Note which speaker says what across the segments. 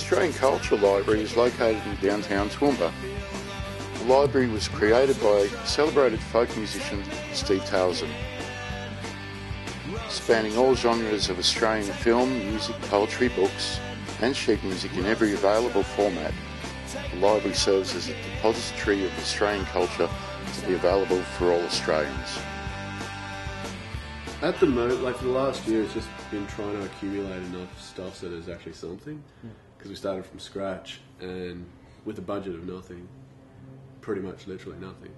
Speaker 1: Australian Cultural Library is located in downtown Toowoomba. The library was created by celebrated folk musician Steve Towson. Spanning all genres of Australian film, music, poetry, books and sheet music in every available format, the library serves as a depository of Australian culture to be available for all Australians.
Speaker 2: At the moment, like for the last year, it's just been trying to accumulate enough stuff so there's actually something. Because we started from scratch and with a budget of nothing, pretty much literally nothing,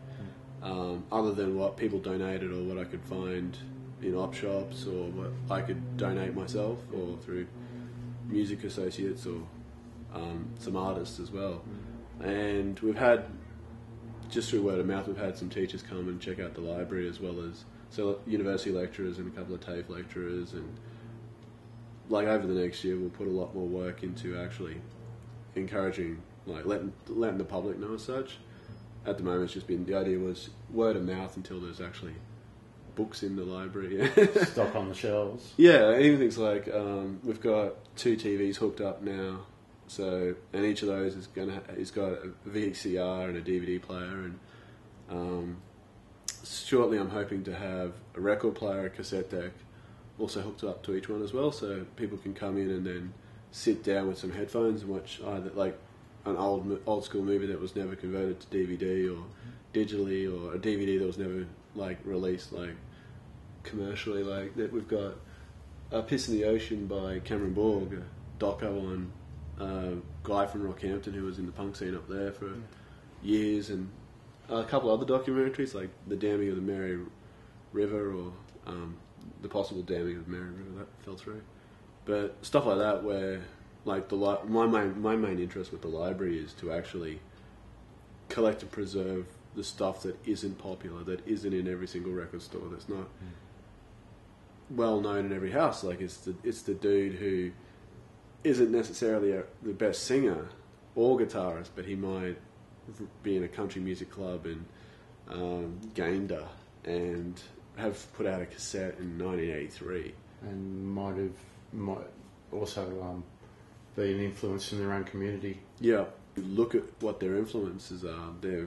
Speaker 2: other than what people donated or what I could find in op shops or what I could donate myself or through music associates or some artists as well. And we've had, just through word of mouth, we've had some teachers come and check out the library, as well as university lecturers and a couple of TAFE lecturers. And like over the next year, we'll put a lot more work into actually encouraging, like letting the public know as such. At the moment, it's just been, the idea was word of mouth until there's actually books in the library.
Speaker 3: Stock on the shelves.
Speaker 2: Yeah, even things like we've got 2 TVs hooked up now, so and each of those is got a VCR and a DVD player, and shortly I'm hoping to have a record player, a cassette deck, also hooked up to each one as well, so people can come in and then sit down with some headphones and watch either like an old school movie that was never converted to DVD or digitally, or a DVD that was never like released like commercially. Like that, we've got Piss in the Ocean by Cameron Bourke, a doco on a guy from Rockhampton who was in the punk scene up there for years, and a couple other documentaries like The Damming of the Mary River, or the possible damming of the Mary River that fell through. But stuff like that, where like my main interest with the library is to actually collect and preserve the stuff that isn't popular, that isn't in every single record store, that's not well known in every house. Like it's the dude who isn't necessarily the best singer or guitarist, but he might be in a country music club in Gayndah and have put out a cassette in 1983,
Speaker 3: and might also be an influence in their own community.
Speaker 2: Yeah, look at what their influences are. They're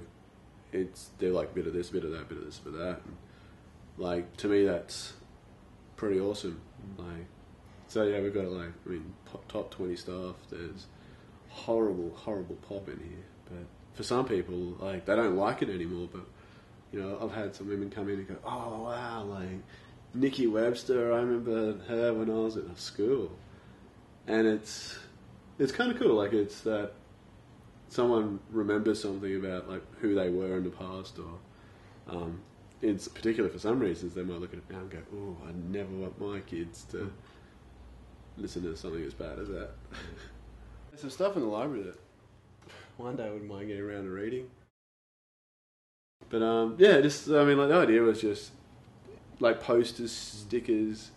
Speaker 2: like a bit of this, bit of that, bit of this, bit of that. And like to me, that's pretty awesome. Like, so yeah, we've got like top 20 stuff. There's horrible pop in here, but for some people, like they don't like it anymore. But you know, I've had some women come in and go, "Oh wow, like Nikki Webster, I remember her when I was at school," and it's kind of cool. Like it's that someone remembers something about like who they were in the past, or in particular for some reasons they might look at it now and go, "Oh, I never want my kids to listen to something as bad as that." There's some stuff in the library that one day I wouldn't mind getting around to reading. But yeah, just like the idea was just like posters, stickers,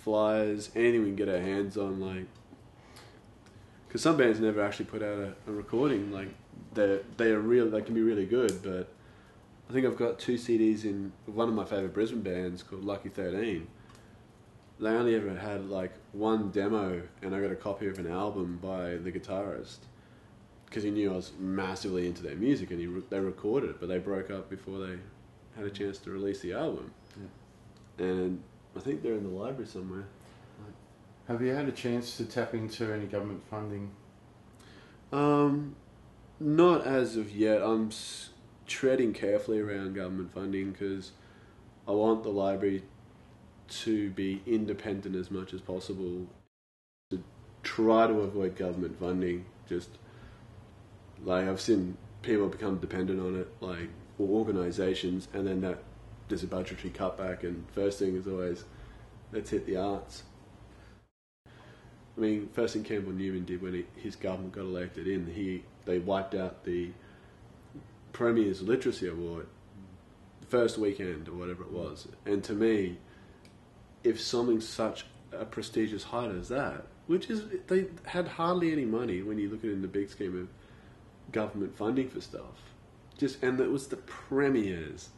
Speaker 2: flyers, anything we can get our hands on, like. Because some bands never actually put out a recording. Like they can be really good, but I think I've got 2 CDs in one of my favourite Brisbane bands called Lucky 13. They only ever had like one demo, and I got a copy of an album by the guitarist because he knew I was massively into their music, and they recorded it, but they broke up before they had a chance to release the album. Yeah. And I think they're in the library somewhere.
Speaker 3: Have you had a chance to tap into any government funding?
Speaker 2: Not as of yet. I'm treading carefully around government funding because I want the library to be independent as much as possible. To try to avoid government funding, just like I've seen people become dependent on it, like or organisations, and then there's a budgetary cutback, and first thing is always let's hit the arts. I mean, first thing Campbell Newman did when his government got elected in, they wiped out the Premier's Literacy Award the first weekend or whatever it was. And to me, if something such a prestigious height as that, which is, they had hardly any money when you look at it in the big scheme of government funding for stuff. And it was the Premiers.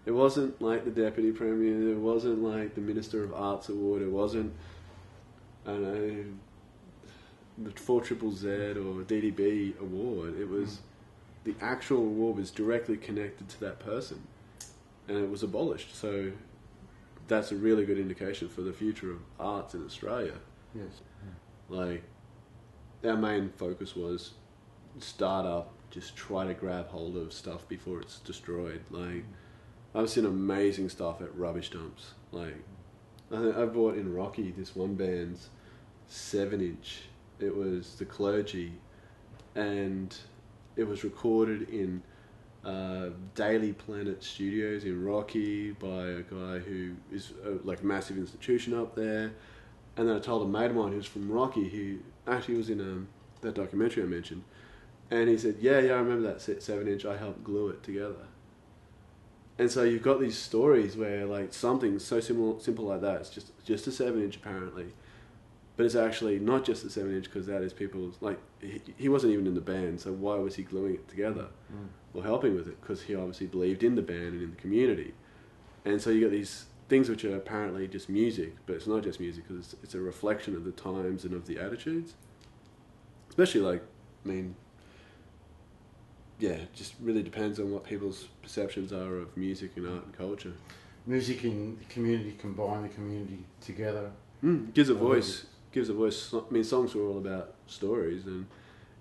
Speaker 2: It wasn't like the Deputy Premier, it wasn't like the Minister of Arts Award, it wasn't, I don't know, the 4ZZZ or DDB award. It was the actual award was directly connected to that person, and it was abolished. So that's a really good indication for the future of arts in Australia.
Speaker 3: Yes.
Speaker 2: Like, our main focus was start up, just try to grab hold of stuff before it's destroyed. Like, I've seen amazing stuff at rubbish dumps. Like, I bought in Rocky this one band's 7-inch. It was The Clergy, and it was recorded in Daily Planet Studios in Rocky by a guy who is like a massive institution up there. And then I told a mate of mine who's from Rocky, who actually was in that documentary I mentioned, and he said, yeah, I remember that 7-inch, I helped glue it together. And so you've got these stories where like something so simple like that, it's just a 7-inch apparently, but it's actually not just a 7-inch, because that is people's, like, he wasn't even in the band, so why was he gluing it together or helping with it? Because he obviously believed in the band and in the community. And so you get these things which are apparently just music, but it's not just music, because it's a reflection of the times and of the attitudes. Especially, like, I mean, yeah, it just really depends on what people's perceptions are of music and art and culture.
Speaker 3: Music in the community, combine the community together.
Speaker 2: Gives a voice. Gives a voice. I mean, songs are all about stories, and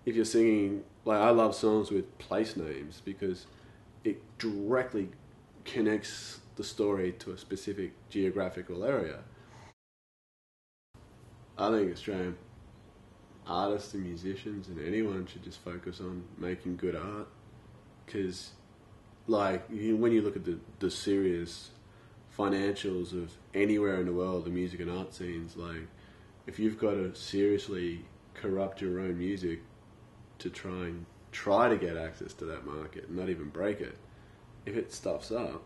Speaker 2: if you're singing, like, I love songs with place names because it directly connects the story to a specific geographical area. I think Australian artists and musicians and anyone should just focus on making good art, because, like, when you look at the serious financials of anywhere in the world, the music and art scenes, like, if you've got to seriously corrupt your own music to try to get access to that market and not even break it, if it stuffs up,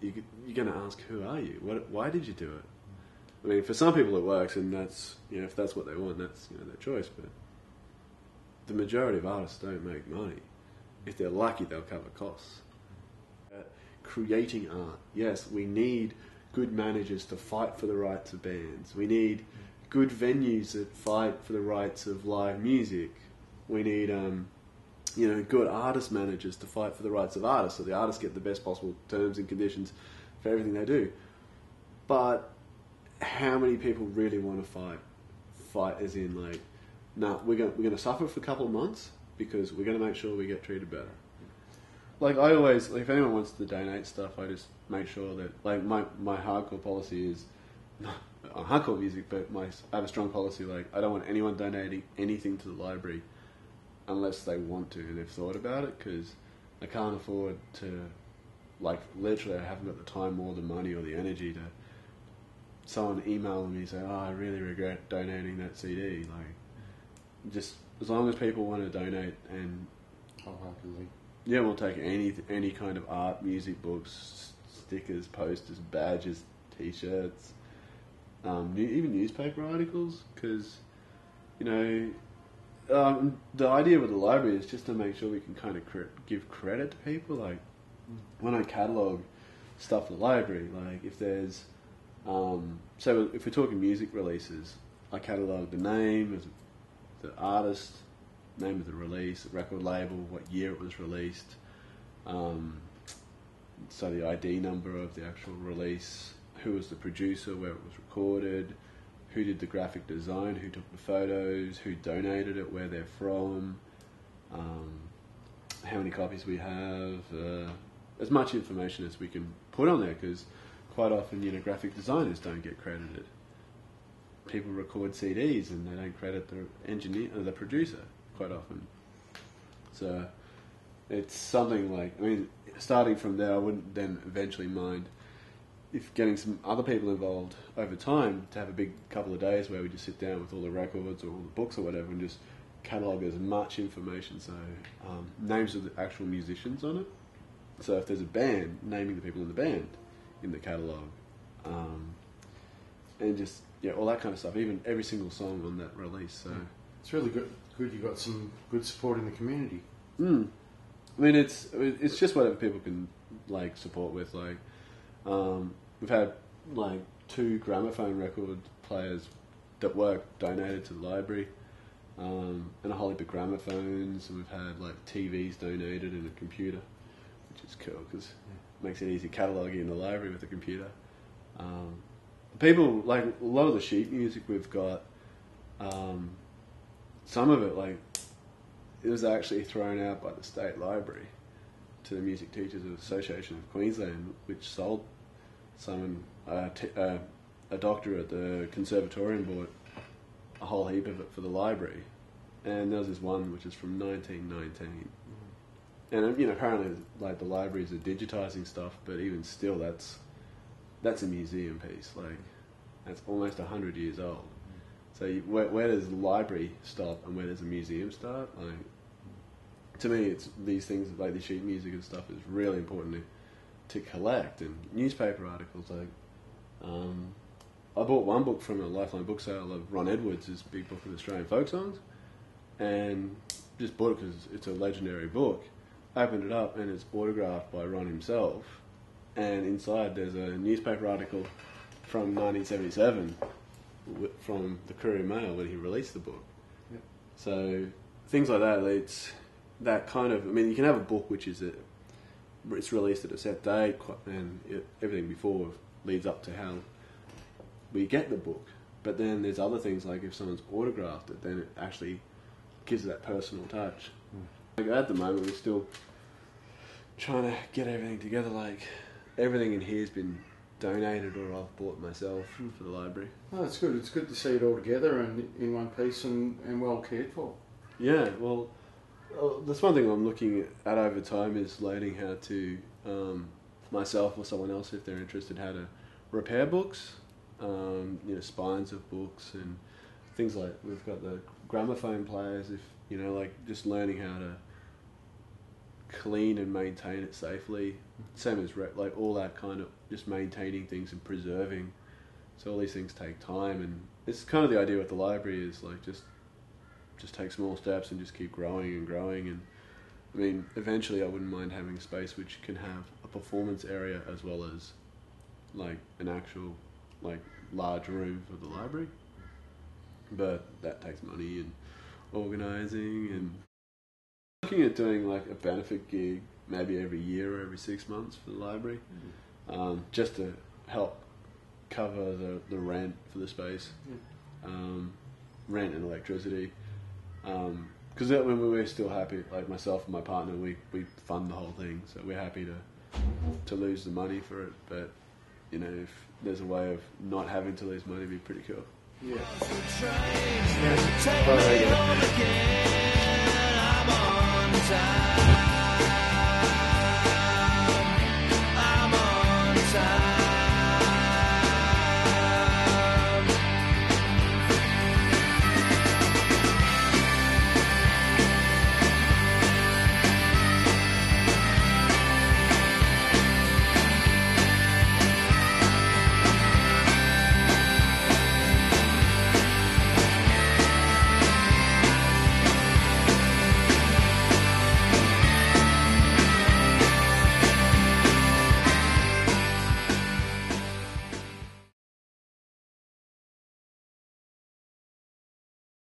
Speaker 2: you're going to ask, who are you? Why did you do it? I mean, for some people it works, and that's, you know, if that's what they want, that's, you know, their choice. But the majority of artists don't make money. If they're lucky, they'll cover costs. Creating art, yes, we need good managers to fight for the rights of bands. We need good venues that fight for the rights of live music. We need, you know, good artist managers to fight for the rights of artists, so the artists get the best possible terms and conditions for everything they do. But how many people really want to fight as in, like, no, we're going to suffer for a couple of months because we're going to make sure we get treated better. Like, I always, like, if anyone wants to donate stuff, I just make sure that, like, my hardcore policy is not on hardcore music, but I have a strong policy, like, I don't want anyone donating anything to the library unless they want to and they've thought about it, because I can't afford to, like, literally I haven't got the time or the money or the energy to someone email me and say, oh, I really regret donating that CD. Like, just as long as people want to donate, and
Speaker 3: Wholeheartedly.
Speaker 2: Yeah, we'll take any kind of art, music, books, stickers, posters, badges, T-shirts, even newspaper articles, because, you know, the idea with the library is just to make sure we can kind of give credit to people. Like, when I catalogue stuff in the library, like, if there's, so if we're talking music releases, I catalogue the name of the artist, name of the release, the record label, what year it was released, so the ID number of the actual release, who was the producer, where it was recorded, who did the graphic design, who took the photos, who donated it, where they're from, how many copies we have, as much information as we can put on there, because quite often, you know, graphic designers don't get credited. People record CDs and they don't credit the engineer or the producer quite often. So it's something like, I mean, starting from there, I wouldn't then eventually mind if getting some other people involved over time to have a big couple of days where we just sit down with all the records or all the books or whatever and just catalogue as much information, so names of the actual musicians on it. So if there's a band, naming the people in the band in the catalogue, and just, yeah, all that kind of stuff, even every single song on that release. So
Speaker 3: it's really good you got some good support in the community.
Speaker 2: I mean, it's just whatever people can, like, support with. Like, we've had, like, 2 gramophone record players that work donated to the library. and a whole heap of gramophones, and we've had like TVs donated and a computer, which is cool because it makes it easy cataloguing in the library with a computer. People, like, a lot of the sheet music we've got, some of it, like, it was actually thrown out by the State Library to the Music Teachers Association of Queensland, which sold someone, a doctor at the Conservatorium bought a whole heap of it for the library. And there was this one which is from 1919. And, you know, apparently, like, the libraries are digitising stuff, but even still, that's a museum piece. Like, that's almost 100 years old. So where does the library stop and where does the museum start? Like, to me, it's these things like the sheet music and stuff is really important to collect. And newspaper articles, like, I bought one book from a Lifeline book sale of Ron Edwards' big book of Australian folk songs, and just bought it because it's a legendary book. Opened it up and it's autographed by Ron himself, and inside there's a newspaper article from 1977 from the Courier Mail when he released the book. Yep. So things like that, it's that kind of, I mean, you can have a book which is it's released at a set date, and everything before leads up to how we get the book. But then there's other things, like if someone's autographed it, then it actually gives it that personal touch. Like at the moment, we're still trying to get everything together. Like everything in here's been donated or I've bought myself for the library.
Speaker 3: Oh, that's good. It's good to see it all together and in one piece and well cared for.
Speaker 2: Yeah, well, that's one thing I'm looking at over time is learning how to, myself or someone else if they're interested, how to repair books, you know, spines of books and things like, we've got the gramophone players, if, you know, like just learning how to clean and maintain it safely. Same as like all that kind of just maintaining things and preserving. So all these things take time, and it's kind of the idea with the library is like just take small steps and just keep growing and growing. And I mean, eventually I wouldn't mind having a space which can have a performance area as well as like an actual like large room for the library. But that takes money and organising, and looking at doing like a benefit gig maybe every year or every 6 months for the library, just to help cover the rent for the space, rent and electricity. Because when we're still happy, like myself and my partner, we fund the whole thing, so we're happy to lose the money for it. But you know, if there's a way of not having to lose money, it'd be pretty cool.
Speaker 3: Yeah.
Speaker 4: Take me home again, I'm on time.